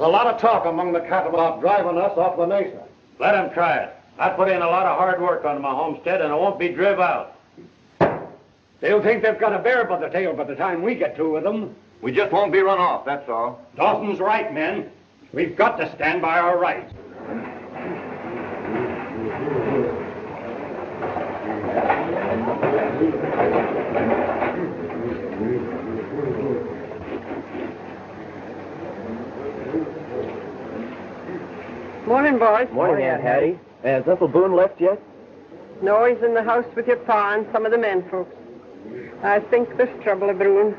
a lot of talk among the cattle about driving us off the mesa. Let them try it. I put in a lot of hard work on my homestead, and it won't be driven out. They'll think they've got a bear by the tail by the time we get through with them. We just won't be run off, that's all. Dawson's right, men. We've got to stand by our rights. Morning, boys. Morning, Aunt Hattie. Has Uncle Boone left yet? No, he's in the house with your pa and some of the men folks. I think there's trouble brewing.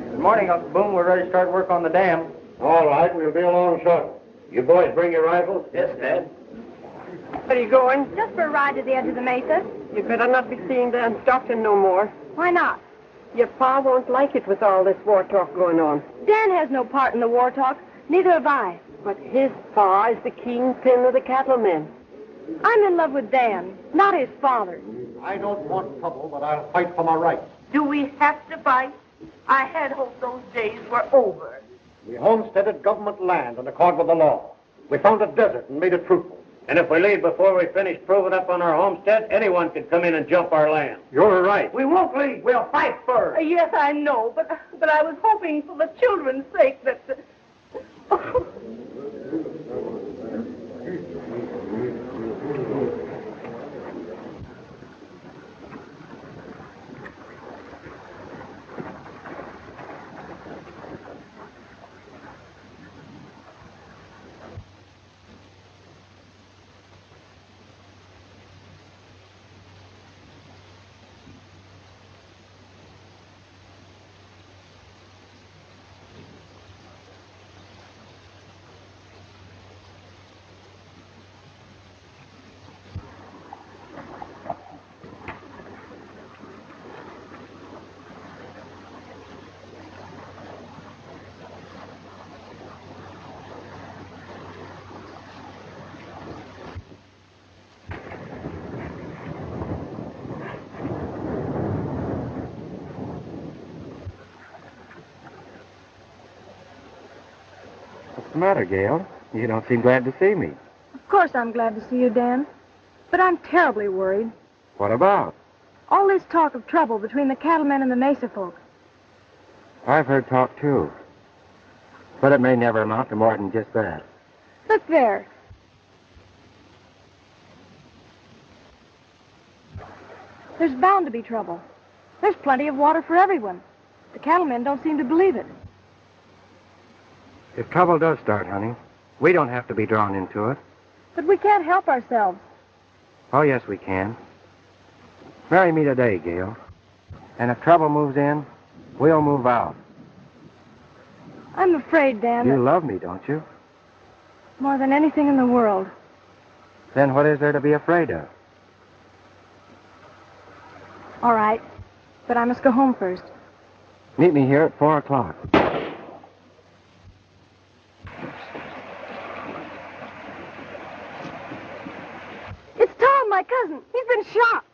Good morning, Uncle Boone. We're ready to start work on the dam. All right, we'll be along shortly. You boys bring your rifles? Yes, Dad. Where are you going? Just for a ride to the edge of the mesa. You better not be seeing Dan Stockton no more. Why not? Your pa won't like it with all this war talk going on. Dan has no part in the war talk. Neither have I. But his pa is the kingpin of the cattlemen. I'm in love with Dan, not his father. I don't want trouble, but I'll fight for my rights. Do we have to fight? I had hoped those days were over. We homesteaded government land in accord with the law. We found a desert and made it fruitful. And if we leave before we finish proving up on our homestead, anyone could come in and jump our land. You're right. We won't leave. We'll fight first. Yes, I know, but I was hoping for the children's sake that... What's the matter, Gail? You don't seem glad to see me. Of course I'm glad to see you, Dan. But I'm terribly worried. What about? All this talk of trouble between the cattlemen and the mesa folk. I've heard talk, too. But it may never amount to more than just that. Look there. There's bound to be trouble. There's plenty of water for everyone. The cattlemen don't seem to believe it. If trouble does start, honey, we don't have to be drawn into it. But we can't help ourselves. Oh, yes, we can. Marry me today, Gail. And if trouble moves in, we'll move out. I'm afraid, Dan, You that love me, don't you? more than anything in the world. Then what is there to be afraid of? All right. But I must go home first. Meet me here at 4 o'clock. It's Tom, my cousin. He's been shot.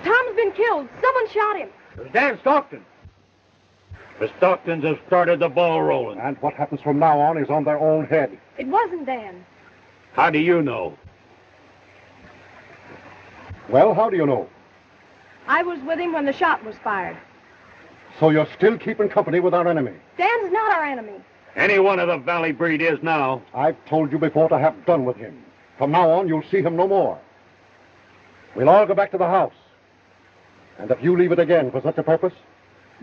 Tom's been killed. Someone shot him. Dan Stockton. The Stocktons have started the ball rolling. And what happens from now on is on their own head. It wasn't Dan. How do you know? Well, how do you know? I was with him when the shot was fired. So you're still keeping company with our enemy. Dan's not our enemy. Any one of the Valley breed is now. I've told you before to have done with him. From now on, you'll see him no more. We'll all go back to the house. And if you leave it again for such a purpose,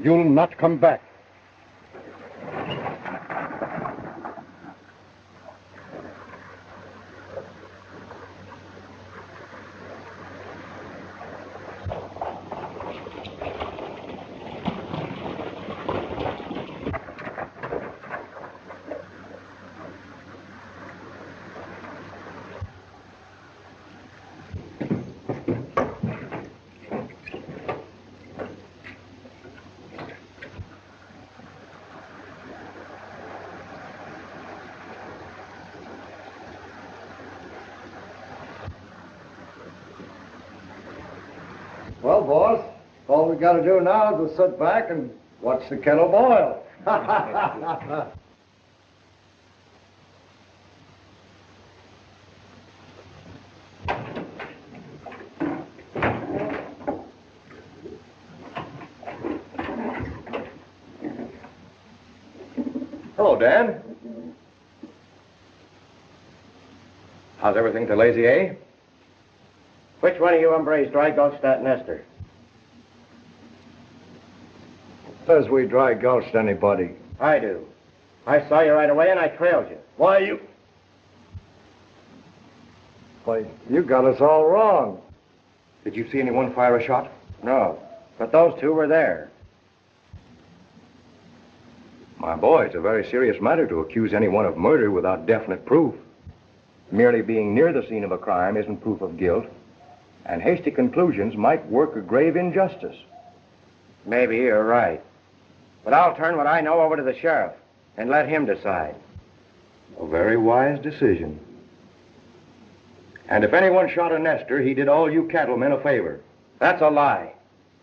you'll not come back. Well, boss, all we got to do now is to sit back and watch the kettle boil. Hello, Dan. How's everything to Lazy A? Which one of you hombres dry gulched that nester? Says we dry gulched anybody. I do. I saw you right away and I trailed you. Why, you got us all wrong. Did you see anyone fire a shot? No, but those two were there. My boy, it's a very serious matter to accuse anyone of murder without definite proof. Merely being near the scene of a crime isn't proof of guilt, and hasty conclusions might work a grave injustice. Maybe you're right. But I'll turn what I know over to the sheriff and let him decide. A very wise decision. And if anyone shot a nester, he did all you cattlemen a favor. That's a lie.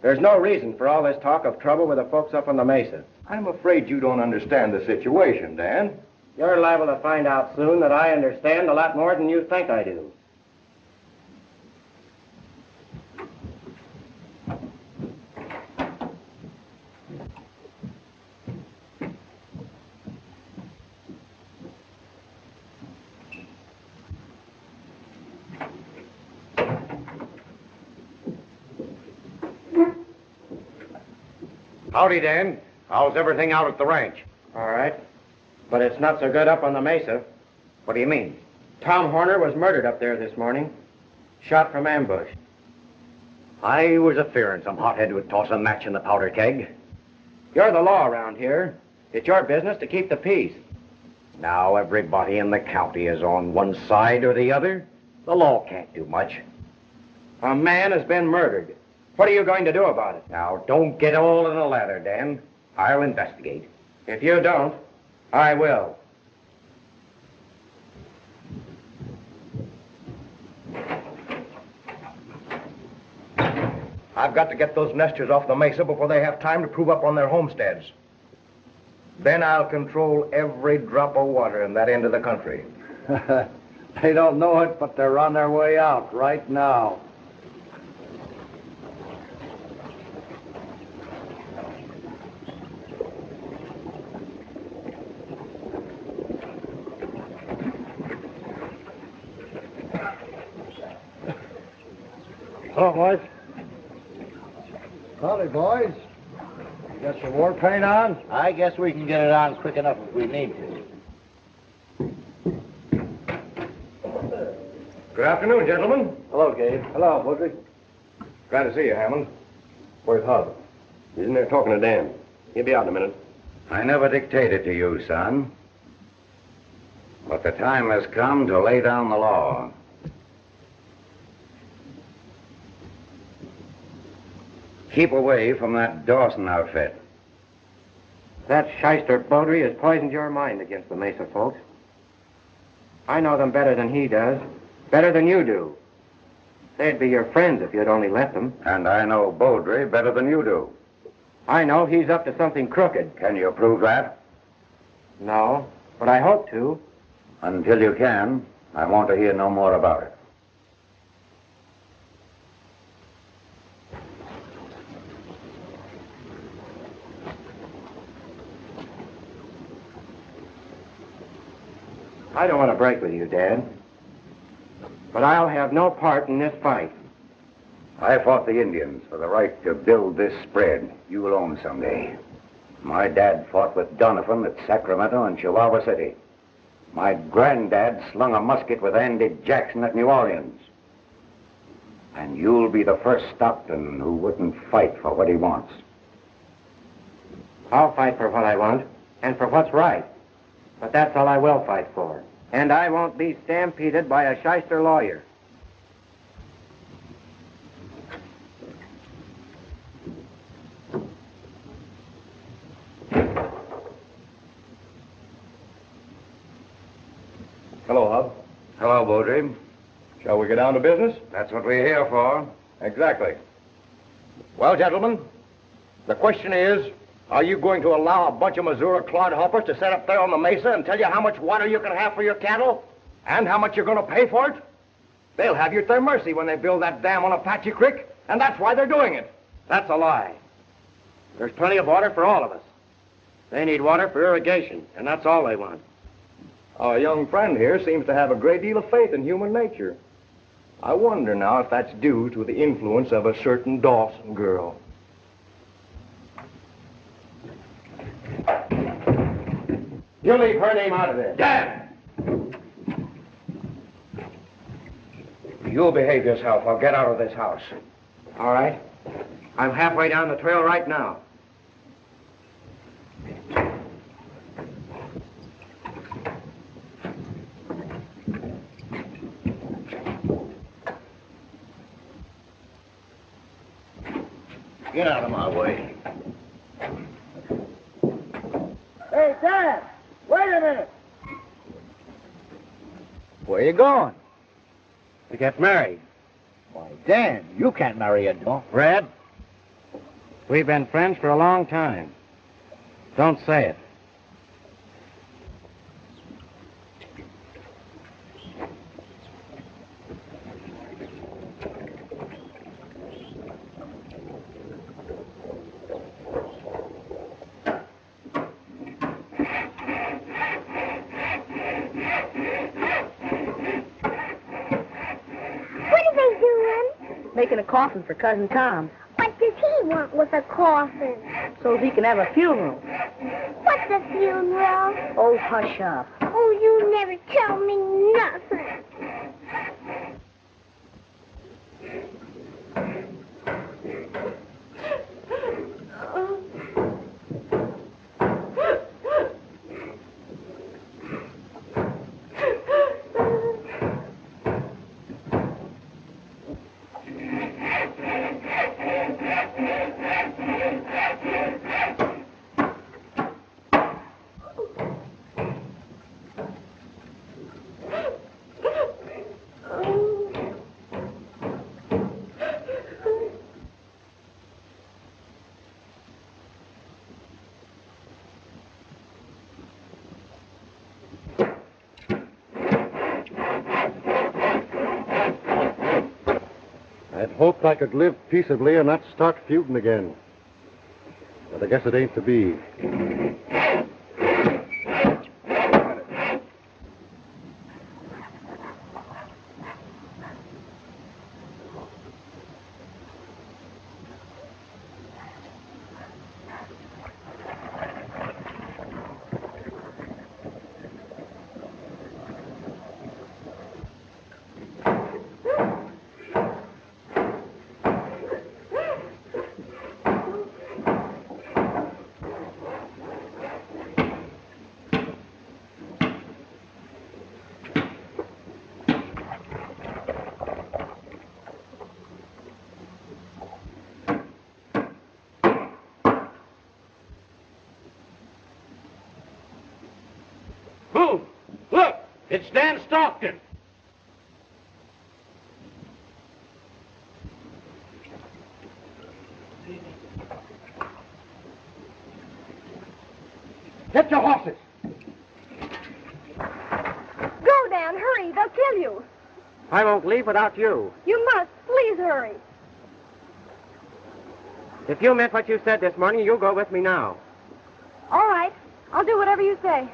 There's no reason for all this talk of trouble with the folks up on the mesa. I'm afraid you don't understand the situation, Dan. You're liable to find out soon that I understand a lot more than you think I do. Howdy, Dan. How's everything out at the ranch? All right. But it's not so good up on the mesa. What do you mean? Tom Horner was murdered up there this morning. Shot from ambush. I was a-fearing some hothead would toss a match in the powder keg. You're the law around here. It's your business to keep the peace. Now everybody in the county is on one side or the other. The law can't do much. A man has been murdered. What are you going to do about it? Now, don't get all in the lather, Dan. I'll investigate. If you don't, I will. I've got to get those nesters off the mesa before they have time to prove up on their homesteads. Then I'll control every drop of water in that end of the country. They don't know it, but they're on their way out right now. Hello, boys. Howdy, boys. Got your war paint on? I guess we can get it on quick enough if we need to. Good afternoon, gentlemen. Hello, Gabe. Hello, Woodley. Glad to see you, Hammond. Where's Hub? He's in there talking to Dan. He'll be out in a minute. I never dictated to you, son. But the time has come to lay down the law. Keep away from that Dawson outfit. That shyster Beaudry has poisoned your mind against the Mesa folks. I know them better than he does, better than you do. They'd be your friends if you'd only let them. And I know Beaudry better than you do. I know he's up to something crooked. Can you prove that? No, but I hope to. Until you can, I want to hear no more about it. I don't want to break with you, Dad. But I'll have no part in this fight. I fought the Indians for the right to build this spread you will own someday. My dad fought with Donovan at Sacramento and Chihuahua City. My granddad slung a musket with Andy Jackson at New Orleans. And you'll be the first Stockton who wouldn't fight for what he wants. I'll fight for what I want and for what's right. But that's all I will fight for. And I won't be stampeded by a shyster lawyer. Hello, Hub. Hello, Beaudry. Shall we get down to business? That's what we're here for. Exactly. Well, gentlemen, the question is, are you going to allow a bunch of Missouri clodhoppers to set up there on the mesa and tell you how much water you can have for your cattle and how much you're going to pay for it? They'll have you at their mercy when they build that dam on Apache Creek, and that's why they're doing it. That's a lie. There's plenty of water for all of us. They need water for irrigation, and that's all they want. Our young friend here seems to have a great deal of faith in human nature. I wonder now if that's due to the influence of a certain Dawson girl. You leave her name out of this. Dad! You'll behave yourself or get out of this house. All right. I'm halfway down the trail right now. Get out of my way. Hey, Dad! Wait a minute! Where you going? To get married. Why, Dan, you can't marry a dog. Red, we've been friends for a long time. Don't say it. Making a coffin for Cousin Tom. What does he want with a coffin? So he can have a funeral. What's a funeral? Oh, hush up. Oh, you never tell me nothing. I'd hoped I could live peaceably and not start feuding again. But I guess it ain't to be. Boom! Look! It's Dan Stockton! Get your horses. Go, Dan, hurry. They'll kill you. I won't leave without you. You must. Please hurry. If you meant what you said this morning, you'll go with me now. All right. I'll do whatever you say.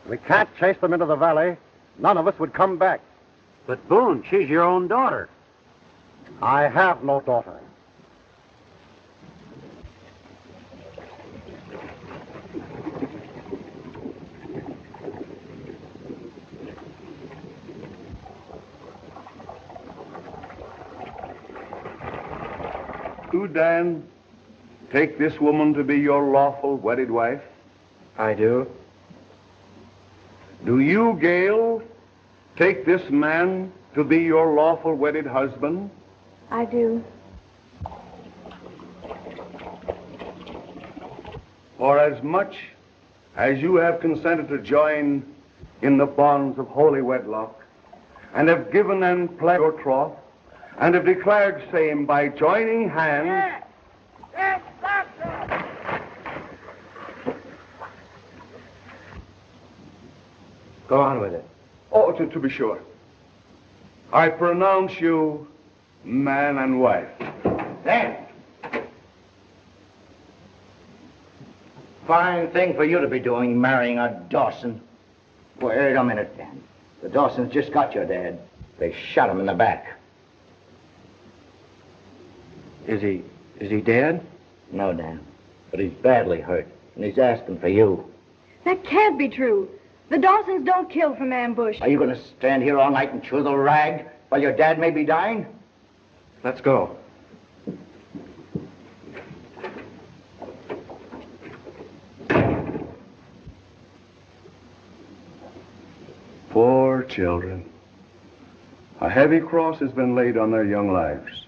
We can't chase them into the valley. None of us would come back. But, Boone, she's your own daughter. I have no daughter. You, Dan, take this woman to be your lawful wedded wife? I do. Do you, Gail, take this man to be your lawful wedded husband? I do. For as much as you have consented to join in the bonds of holy wedlock, and have given and pledged your troth, and have declared same by joining hands, Go on with it. oh, to be sure, I pronounce you man and wife. Dan! Fine thing for you to be doing, marrying a Dawson. Wait a minute, Dan. The Dawsons just got your dad. They shot him in the back. Is he dead? No, Dan. But he's badly hurt, and he's asking for you. That can't be true. The Dawsons don't kill from ambush. Are you going to stand here all night and chew the rag while your dad may be dying? Let's go. Poor children. A heavy cross has been laid on their young lives.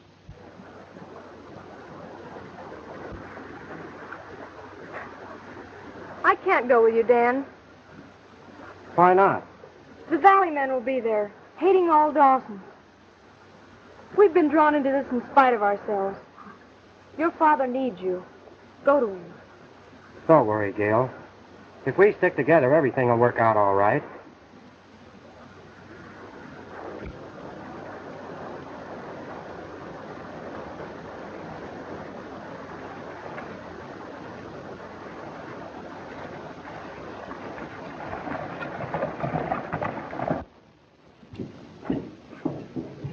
I can't go with you, Dan. Why not? The Valley men will be there, hating all Dawsons. We've been drawn into this in spite of ourselves. Your father needs you. Go to him. Don't worry, Gail. If we stick together, everything will work out all right.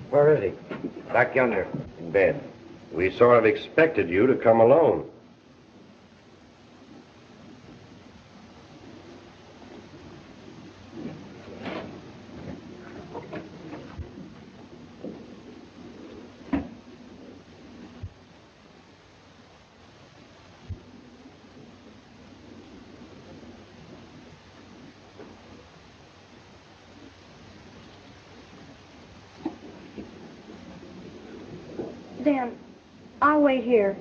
Where is he? Back yonder, in bed. We sort of expected you to come alone. Dan, I'll wait here.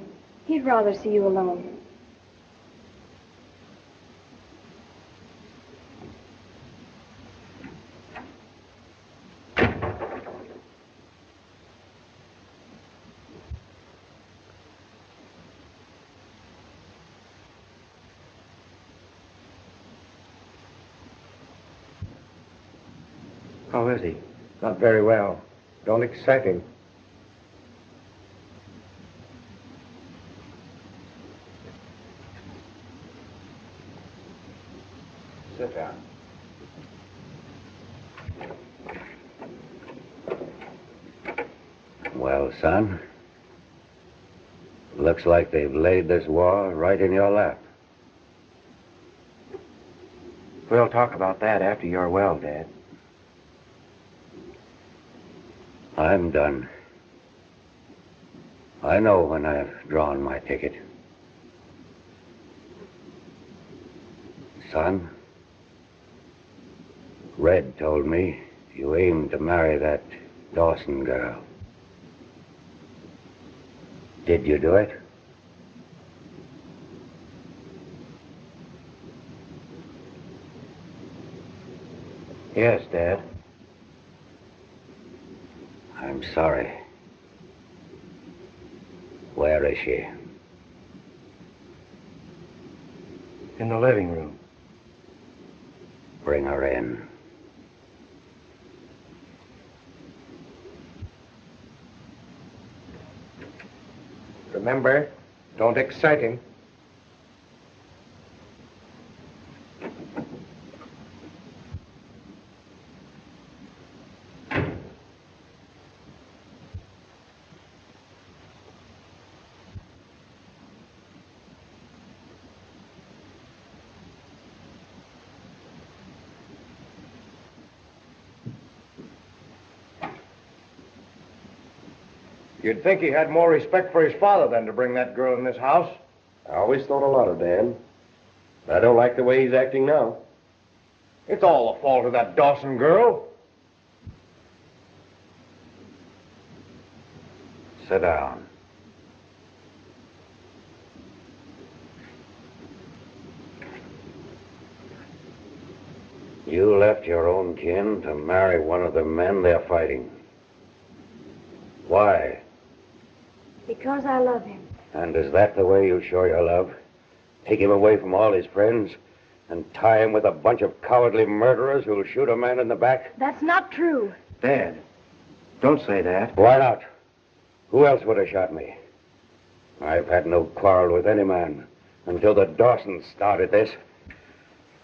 He'd rather see you alone. How is he? Not very well. Don't excite him. Sit down. Well, son, looks like they've laid this war right in your lap. We'll talk about that after you're well, Dad. I'm done. I know when I've drawn my ticket. Son, Red told me you aimed to marry that Dawson girl. Did you do it? Yes, Dad. I'm sorry. Where is she? In the living room. Bring her in. Remember, don't excite him. You'd think he had more respect for his father than to bring that girl in this house. I always thought a lot of Dan. But I don't like the way he's acting now. It's all the fault of that Dawson girl. Sit down. You left your own kin to marry one of the men they're fighting. Why? Because I love him. And is that the way you show your love? Take him away from all his friends and tie him with a bunch of cowardly murderers who'll shoot a man in the back? That's not true. Dad, don't say that. Why not? Who else would have shot me? I've had no quarrel with any man until the Dawsons started this.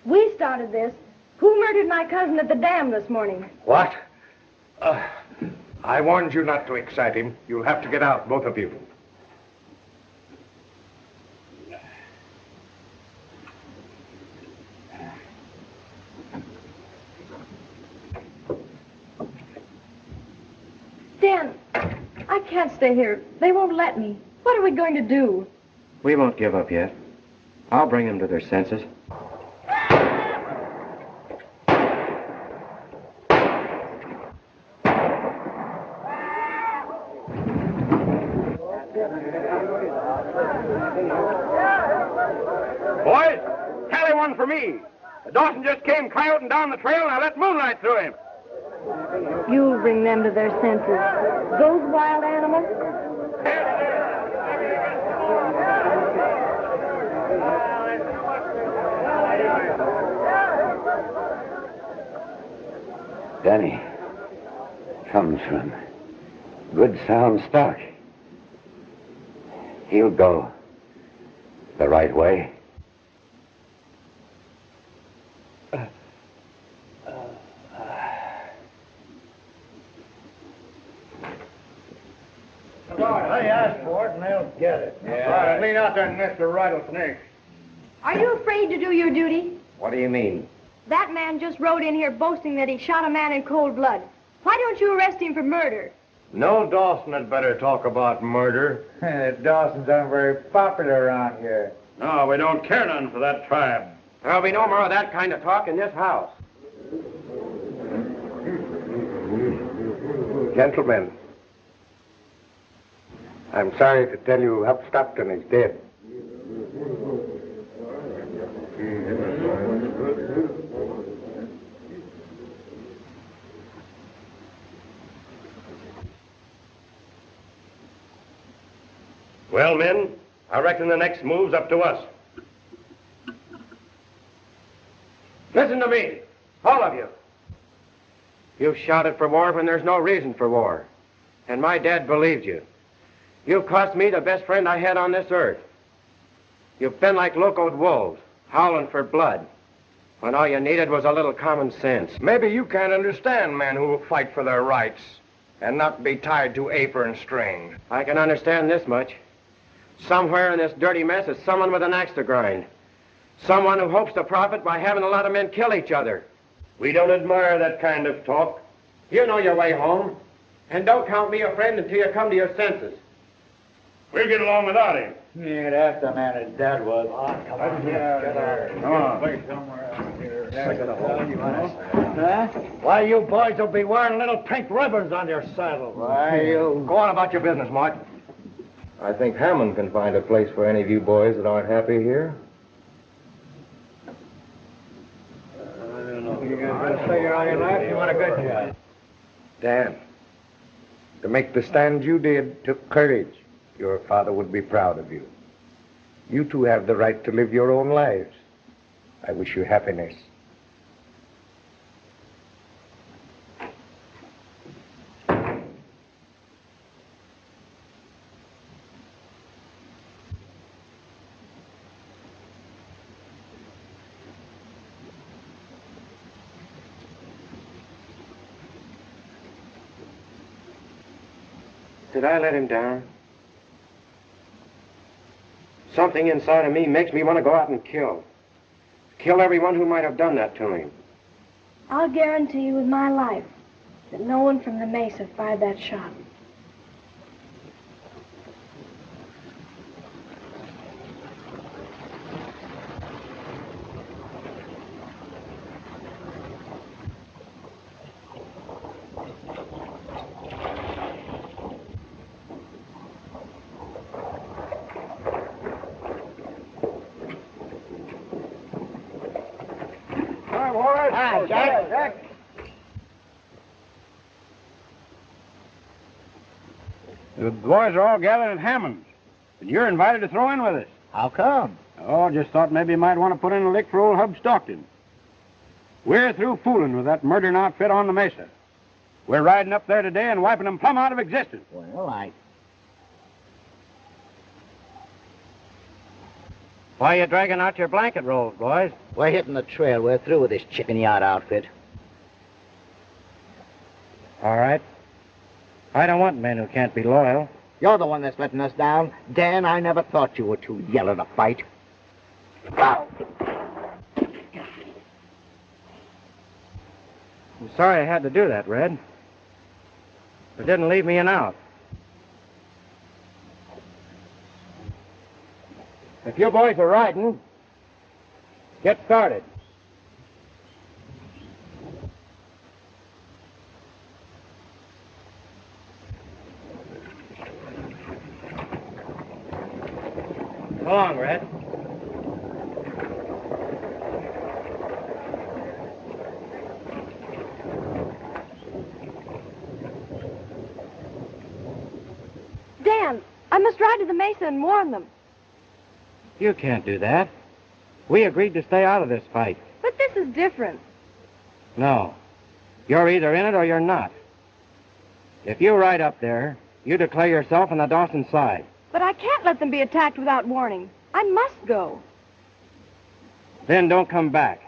We started this. Who murdered my cousin at the dam this morning? What? I warned you not to excite him. You'll have to get out, both of you. Dan, I can't stay here. They won't let me. What are we going to do? We won't give up yet. I'll bring them to their senses. Boys, tally one for me. Dawson just came coyoting down the trail, and I let moonlight through him. You'll bring them to their senses. Those wild animals? Danny comes from good sound stock. He'll go the right way. They asked for it and they'll get it. Yeah. Lean out there and nest the rattlesnake. Are you afraid to do your duty? What do you mean? That man just rode in here boasting that he shot a man in cold blood. Why don't you arrest him for murder? No Dawson had better talk about murder. Dawsons aren't very popular around here. No, we don't care none for that tribe. There'll be no more of that kind of talk in this house. Gentlemen, I'm sorry to tell you Huck Stockton is dead. Well, men, I reckon the next move's up to us. Listen to me, all of you. You've shouted for war when there's no reason for war. And my dad believed you. You've cost me the best friend I had on this earth. You've been like locoed wolves, howling for blood. When all you needed was a little common sense. Maybe you can't understand men who will fight for their rights and not be tied to apron string. I can understand this much. Somewhere in this dirty mess is someone with an axe to grind. Someone who hopes to profit by having a lot of men kill each other. We don't admire that kind of talk. You know your way home. And don't count me a friend until you come to your senses. We'll get along without him. Yeah, that's the man his dad was. Come on, get out of here. Come on. Huh? Why, you boys will be wearing little pink ribbons on your saddles. Why, you go on about your business, Mart. I think Hammond can find a place for any of you boys that aren't happy here. You're going to stay here all your life? You want a good job? Dan, to make the stand you did took courage. Your father would be proud of you. You two have the right to live your own lives. I wish you happiness. Did I let him down? Something inside of me makes me want to go out and kill. Kill everyone who might have done that to me. I'll guarantee you with my life that no one from the Mesa fired that shot. Hi, Jack. The boys are all gathered at Hammond's, and you're invited to throw in with us. How come? Oh, just thought maybe you might want to put in a lick for old Hub Stockton. We're through fooling with that murdering outfit on the Mesa. We're riding up there today and wiping them plumb out of existence. Well, Why are you dragging out your blanket rolls, boys? we're hitting the trail. We're through with this chicken yard outfit. All right. I don't want men who can't be loyal. You're the one that's letting us down. Dan, I never thought you were too yellow to fight. I'm sorry I had to do that, Red. It didn't leave me an out. If you boys are riding, get started. Come on, Red. Dan, I must ride to the Mesa and warn them. You can't do that. We agreed to stay out of this fight. But this is different. No. You're either in it or you're not. If you ride up there, you declare yourself on the Dawson side. But I can't let them be attacked without warning. I must go. Then don't come back.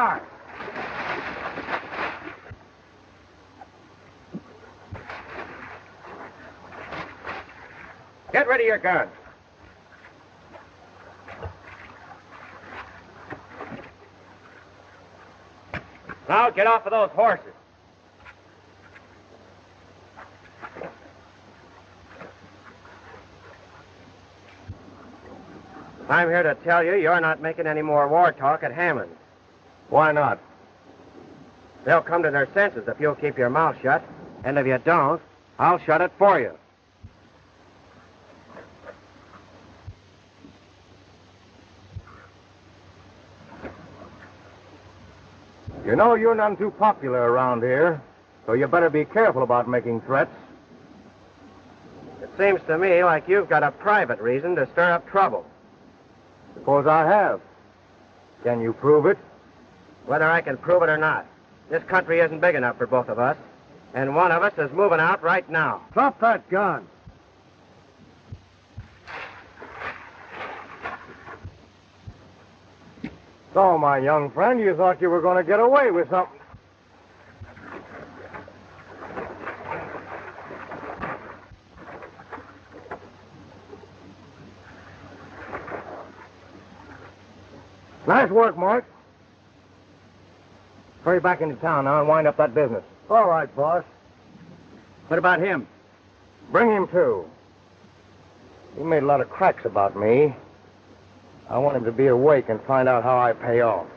car. Get rid of your gun. Now get off of those horses. I'm here to tell you you're not making any more war talk at Hammond. Why not? They'll come to their senses if you'll keep your mouth shut. And if you don't, I'll shut it for you. You know you're none too popular around here, so you better be careful about making threats. It seems to me like you've got a private reason to stir up trouble. Suppose I have. Can you prove it? Whether I can prove it or not, this country isn't big enough for both of us, and one of us is moving out right now. Drop that gun. So, my young friend, you thought you were going to get away with something. Nice work, Mark. Hurry back into town now and wind up that business. All right, boss. What about him? Bring him, too. He made a lot of cracks about me. I want him to be awake and find out how I pay off.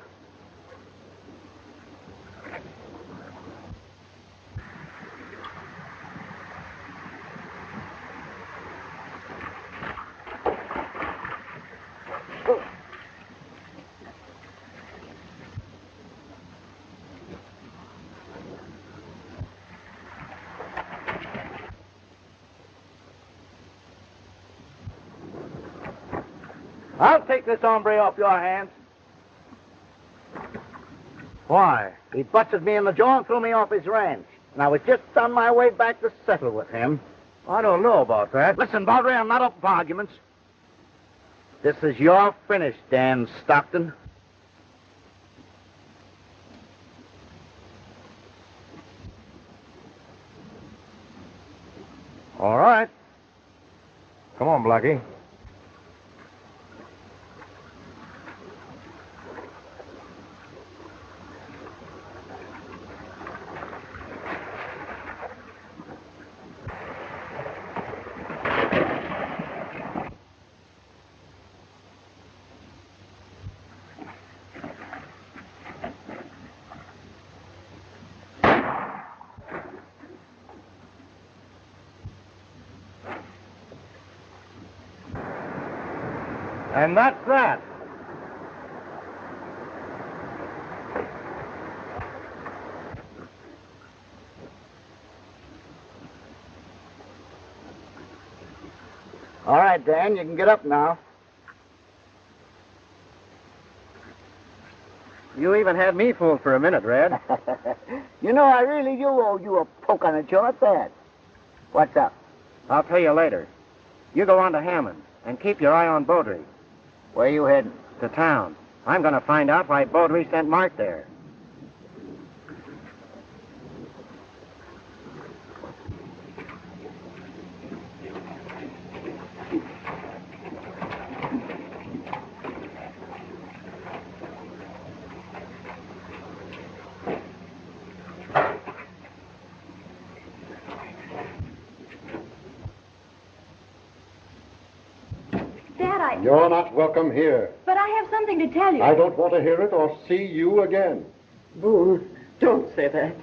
I'll take this hombre off your hands. Why? He busted me in the jaw and threw me off his ranch. And I was just on my way back to settle with him. I don't know about that. Listen, Baldry, I'm not up for arguments. This is your finish, Dan Stockton. All right. Come on, Blackie. And that's that. All right, Dan, you can get up now. You even had me fooled for a minute, Red. You know, I really do owe you a poke on the jaw at that. What's up? I'll tell you later. You go on to Hammond and keep your eye on Beaudry. Where you heading? To town. I'm going to find out why Beaudry sent Mark there. You're not welcome here. But I have something to tell you. I don't want to hear it or see you again. Boone, don't say that.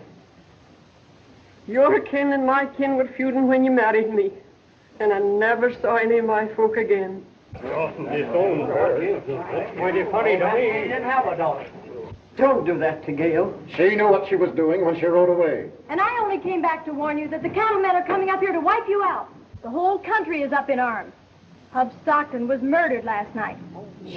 Your kin and my kin were feuding when you married me, and I never saw any of my folk again. That's mighty funny to me. He didn't have a daughter. Don't do that to Gail. She knew what she was doing when she rode away. And I only came back to warn you that the cattlemen are coming up here to wipe you out. The whole country is up in arms. Hub Stockton was murdered last night.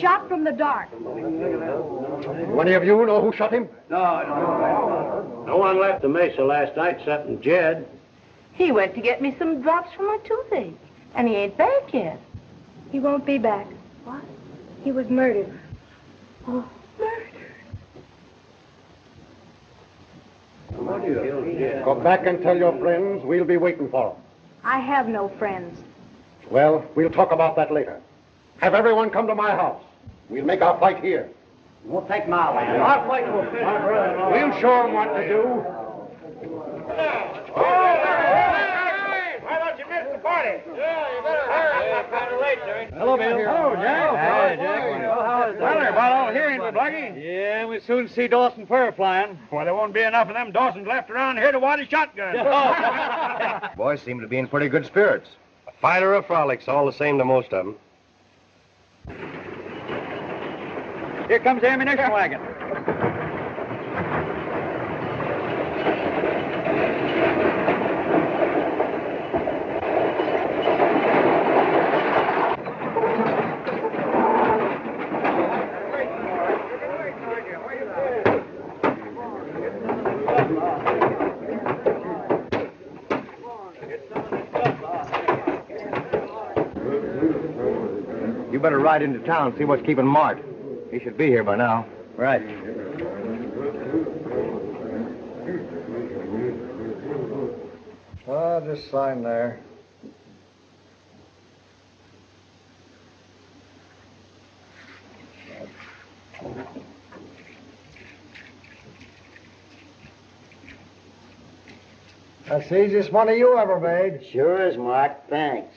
Shot from the dark. Do any of you know who shot him? No one left the mesa last night except Jed. He went to get me some drops for my toothache, and he ain't back yet. He won't be back. What? He was murdered. Oh, murdered. Go back and tell your friends we'll be waiting for them. I have no friends. Well, we'll talk about that later. Have everyone come to my house. We'll make our fight here. We'll take my land. Our fight will finish. We'll show them what to do. Why don't you miss the party? Yeah, you better hurry. Kind of late, Jerry. Hello, Bill. Hello, Jack. Hi, Jack. Well, they're about all here, ain't we, Blackie? Yeah, we soon see Dawson fur flying. Well, there won't be enough of them Dawsons left around here to wad a shotgun. Boys seem to be in pretty good spirits. A fight or a frolic's all the same to most of them. Here comes the ammunition wagon. You better ride into town and see what's keeping Mart. He should be here by now. Right. Just sign there. That's the easiest money you ever made. Sure is, Mark. Thanks.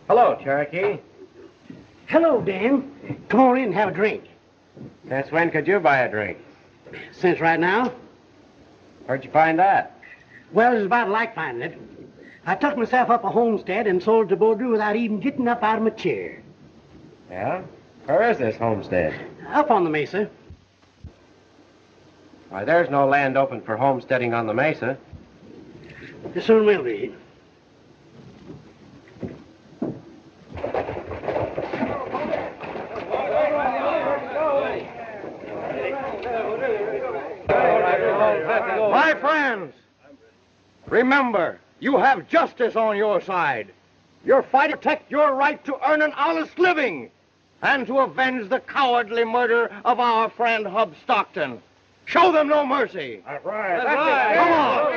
Hello, Cherokee. Hello, Dan. Come on in and have a drink. Since when could you buy a drink? Since right now? Where'd you find that? Well, it's about like finding it. I took myself up a homestead and sold it to Baudry without even getting up out of my chair. Yeah? Where is this homestead? Up on the mesa. Why, there's no land open for homesteading on the mesa. There soon will be. My friends, remember, you have justice on your side. You're fighting to protect your right to earn an honest living and to avenge the cowardly murder of our friend Hub Stockton. Show them no mercy. That's right. That's right. Come on.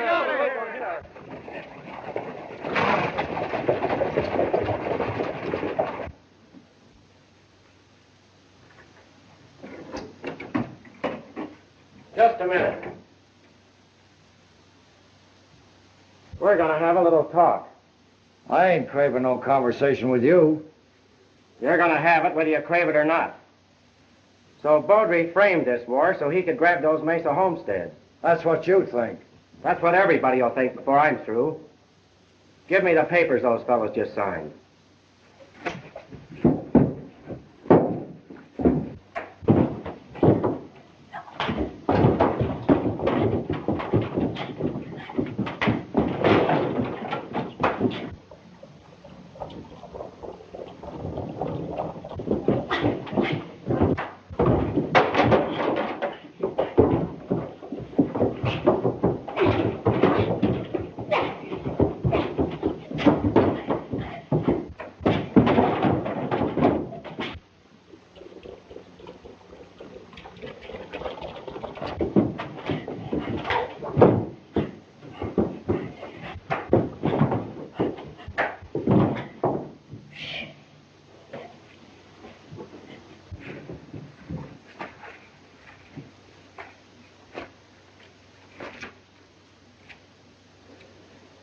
Just a minute. We're gonna have a little talk. I ain't craving no conversation with you. You're gonna have it whether you crave it or not. So Baudry framed this war so he could grab those Mesa homesteads. That's what you think. That's what everybody will think before I'm through. Give me the papers those fellows just signed.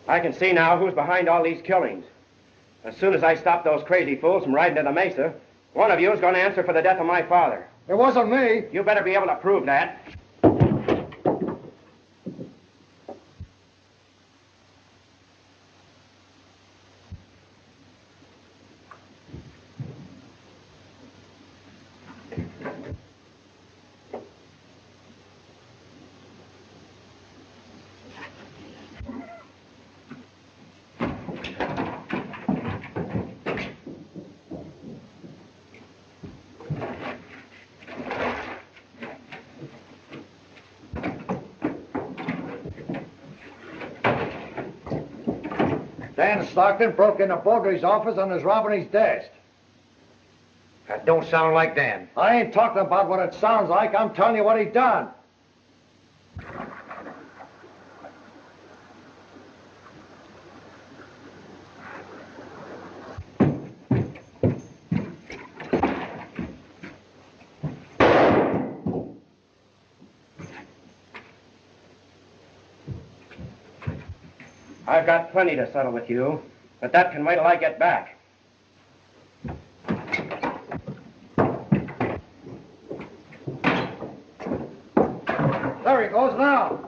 I can see now who's behind all these killings. As soon as I stop those crazy fools from riding to the mesa, one of you is going to answer for the death of my father. It wasn't me. You better be able to prove that. Dan Stockton broke into Baldry's office and is robbing his desk. That don't sound like Dan. I ain't talking about what it sounds like. I'm telling you what he done. I've got plenty to settle with you, but that can wait till I get back. There he goes now.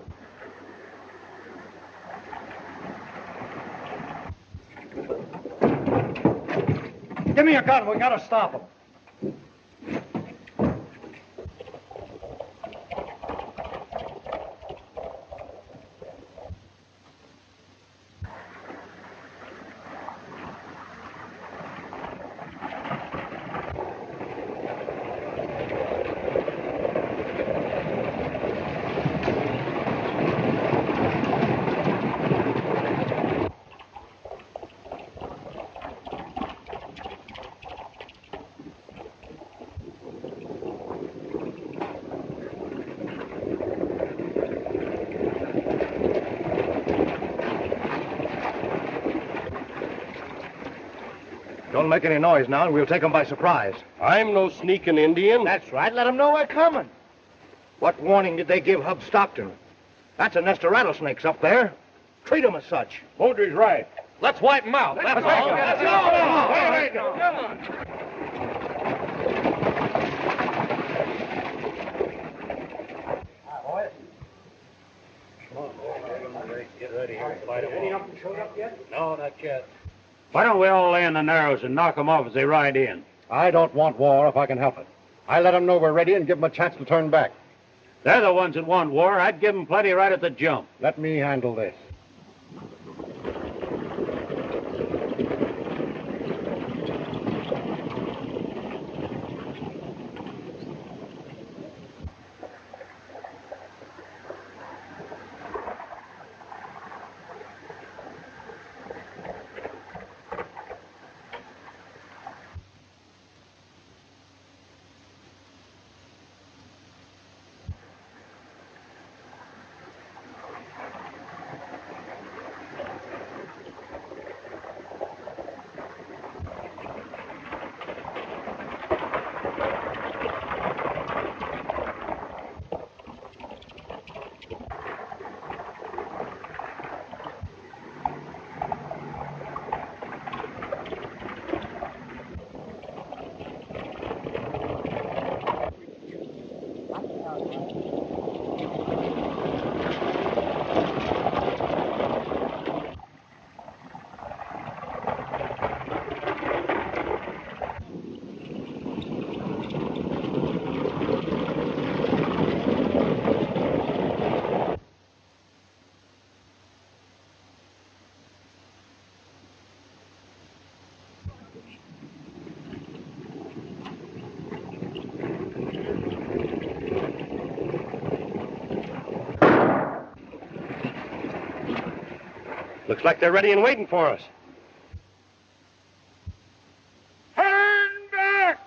Give me your gun. We gotta stop him. Don't make any noise now, and we'll take them by surprise. I'm no sneaking Indian. That's right. Let them know we're coming. What warning did they give Hub Stockton? That's a nest of rattlesnakes up there. Treat them as such. Baldry's right. Let's wipe them out. Let's go. Let's go. Come on. Get ready here and fight them. Any of them showed up yet? No, not yet. Why don't we all lay in the narrows and knock them off as they ride in? I don't want war if I can help it. I let them know we're ready and give them a chance to turn back. They're the ones that want war. I'd give them plenty right at the jump. Let me handle this. Looks like they're ready and waiting for us. Turn back!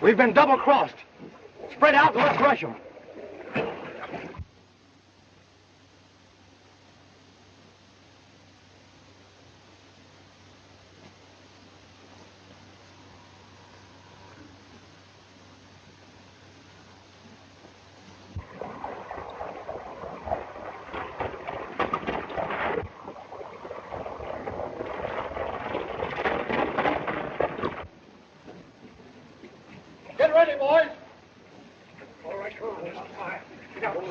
We've been double-crossed. Spread out and let's rush them. Get ready, boys. All right, come on. Get out.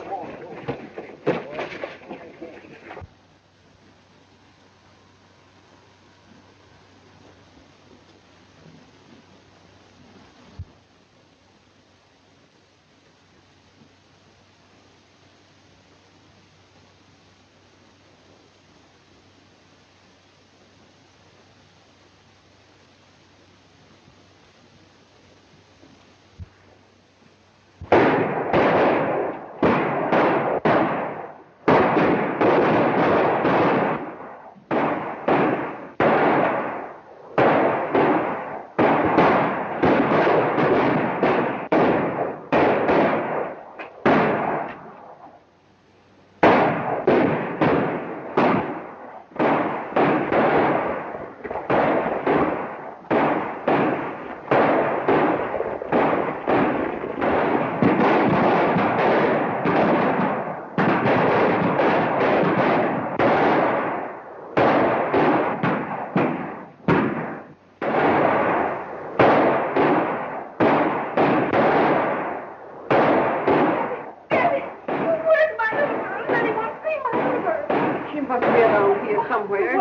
Must be around here somewhere.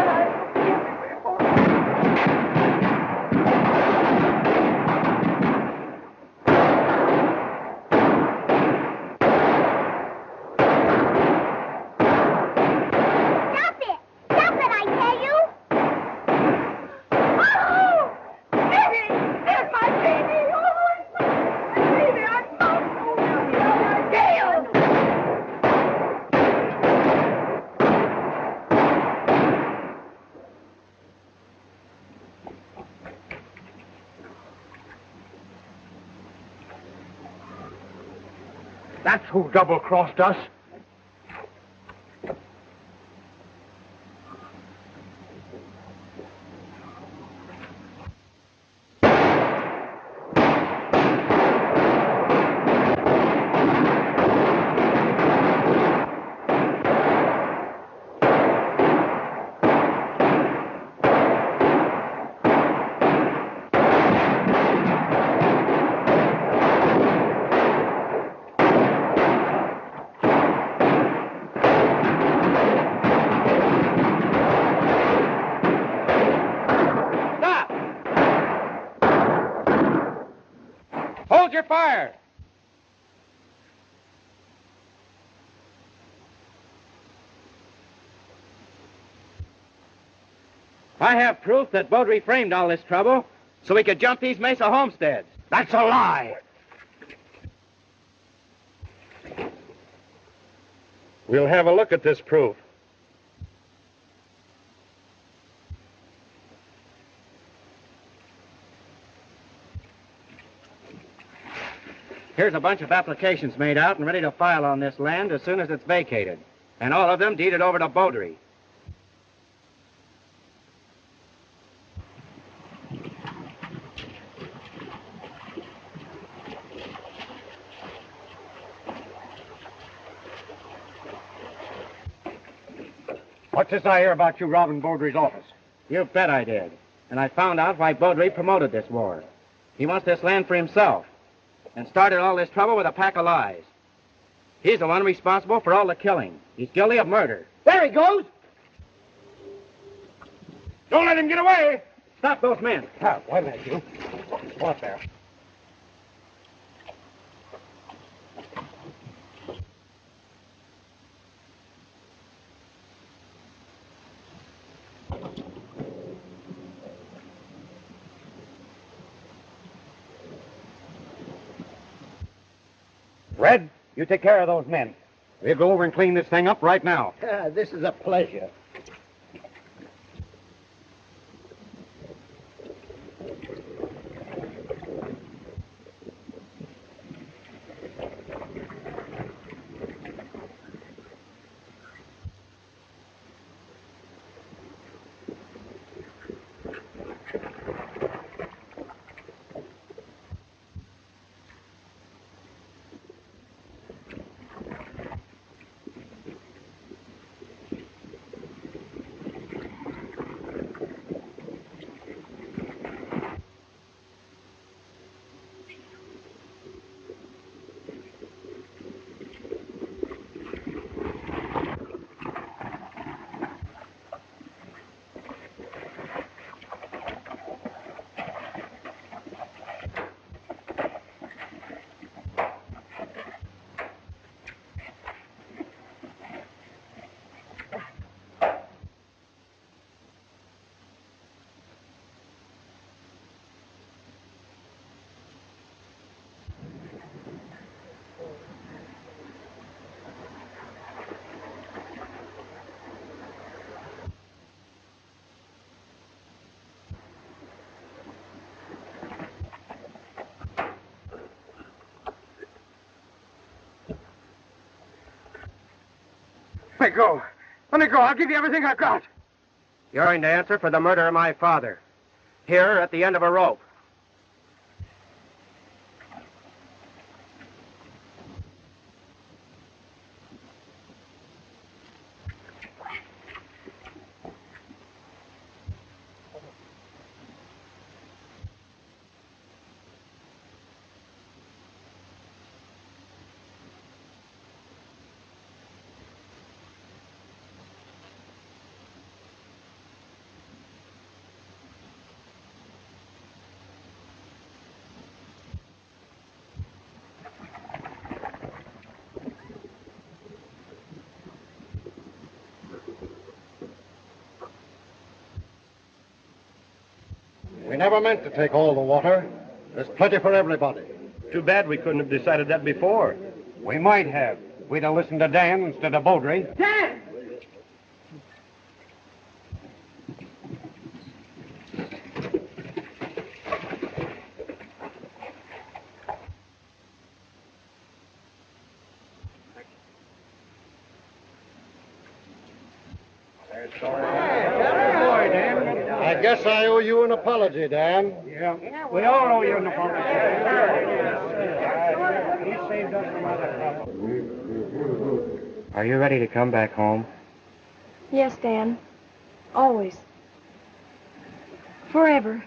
That's who double-crossed us. Hold your fire! I have proof that Beaudry framed all this trouble so we could jump these Mesa homesteads. That's a lie. We'll have a look at this proof. Here's a bunch of applications made out and ready to file on this land as soon as it's vacated. And all of them deeded over to Beaudry. What's this I hear about you robbing Beaudry's office? You bet I did. And I found out why Beaudry promoted this war. He wants this land for himself and started all this trouble with a pack of lies. He's the one responsible for all the killing. He's guilty of murder. There he goes! Don't let him get away! Stop those men. Wait a minute, you. What there? Red, you take care of those men. We'll go over and clean this thing up right now. This is a pleasure. Let me go. Let me go. I'll give you everything I've got. You're going to answer for the murder of my father. Here at the end of a rope. We never meant to take all the water. There's plenty for everybody. Too bad we couldn't have decided that before. We might have. We'd have listened to Dan instead of Beaudry. Dan! I guess I owe you an apology, Dan. Yeah, we all owe you an apology. He saved us from other trouble. Are you ready to come back home? Yes, Dan. Always. Forever.